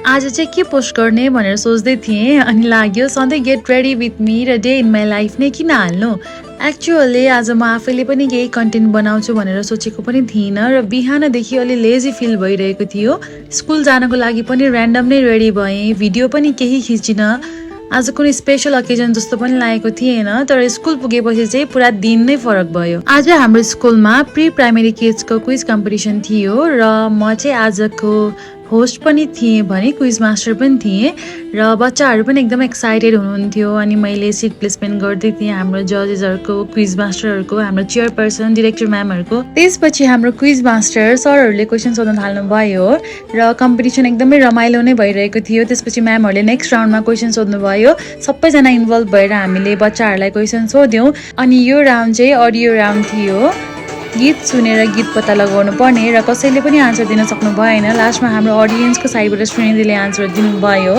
आज चाहिँ के पोस्ट गर्ने भनेर सोच्दै थिएँ अनि लाग्यो सधैँ गेट रेडी विथ मी र डे इन माई लाइफ नै किन हाल्नु। एक्चुअली आज म आफैले पनि केही कन्टेन्ट बनाउँछु भनेर सोचेको पनि थिइनँ र बिहानदेखि अलि लेजी फिल भइरहेको थियो। स्कुल जानको लागि पनि ऱ्यान्डम नै रेडी भएँ, भिडियो पनि केही खिचिनँ। आज कुनै स्पेशल अकेजन जस्तो पनि लागेको थिएन, तर स्कुल पुगेपछि चाहिँ पुरा दिन नै फरक भयो। आज हाम्रो स्कुलमा प्री प्राइमेरी किड्सको क्विज कम्पिटिसन थियो र म चाहिँ आजको होस्ट पनि थिएँ भने क्विज मास्टर पनि थिएँ र बच्चाहरू पनि एकदम एक्साइटेड हुनुहुन्थ्यो। अनि मैले सिट प्लेसमेन्ट गर्दै थिएँ हाम्रो जजेसहरूको, क्विज मास्टरहरूको, हाम्रो चेयरपर्सन, डिरेक्टर म्यामहरूको। त्यसपछि हाम्रो क्विज मास्टर सरहरूले क्वेसन सोध्न थाल्नुभयो र कम्पिटिसन एकदमै रमाइलो नै भइरहेको थियो। त्यसपछि म्यामहरूले नेक्स्ट राउन्डमा क्वेसन सोध्नुभयो। सबैजना इन्भल्भ भएर हामीले बच्चाहरूलाई क्वेसन सोध्यौँ। अनि यो राउन्ड चाहिँ अडियो राउन्ड थियो। गीत सुनेर गीत पत्ता लगाउनु पर्ने र कसैले पनि आन्सर दिन सक्नु भएन। लास्टमा हाम्रो अडियन्सको साइडबाट सुनिदिले आन्सर दिनुभयो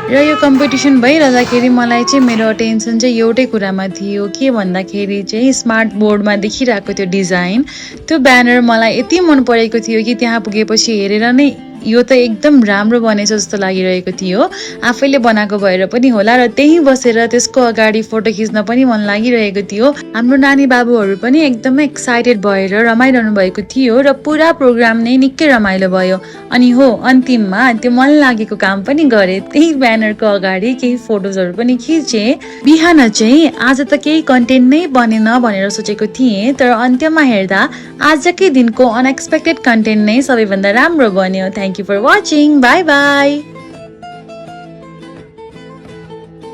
र यो कम्पिटिसन भइरहँदाखेरि मलाई चाहिँ मेरो अटेन्सन चाहिँ एउटै कुरामा थियो, के भन्दाखेरि चाहिँ स्मार्ट बोर्डमा देखिरहेको त्यो डिजाइन, त्यो ब्यानर मलाई यति मन परेको थियो कि त्यहाँ पुगेपछि हेरेर नै यो त एकदम राम्रो बनेछ जस्तो लागिरहेको थियो। आफैले बनाएको भएर पनि होला र त्यहीँ बसेर त्यसको अगाडि फोटो खिच्न पनि मन लागिरहेको थियो। हाम्रो नानी बाबुहरू पनि एकदमै एक्साइटेड भएर रमाइरहनु भएको थियो र पुरा प्रोग्राम नै निकै रमाइलो भयो। अनि हो, अन्तिममा त्यो मन लागेको काम पनि गरेँ, त्यही ब्यानरको अगाडि केही फोटोजहरू पनि खिचेँ। बिहान चाहिँ आज त केही कन्टेन्ट नै बनेन भनेर सोचेको थिएँ, तर अन्त्यमा हेर्दा आजकै दिनको अनएक्सपेक्टेड कन्टेन्ट नै सबैभन्दा राम्रो बन्यो। Thank you for watching. Bye bye.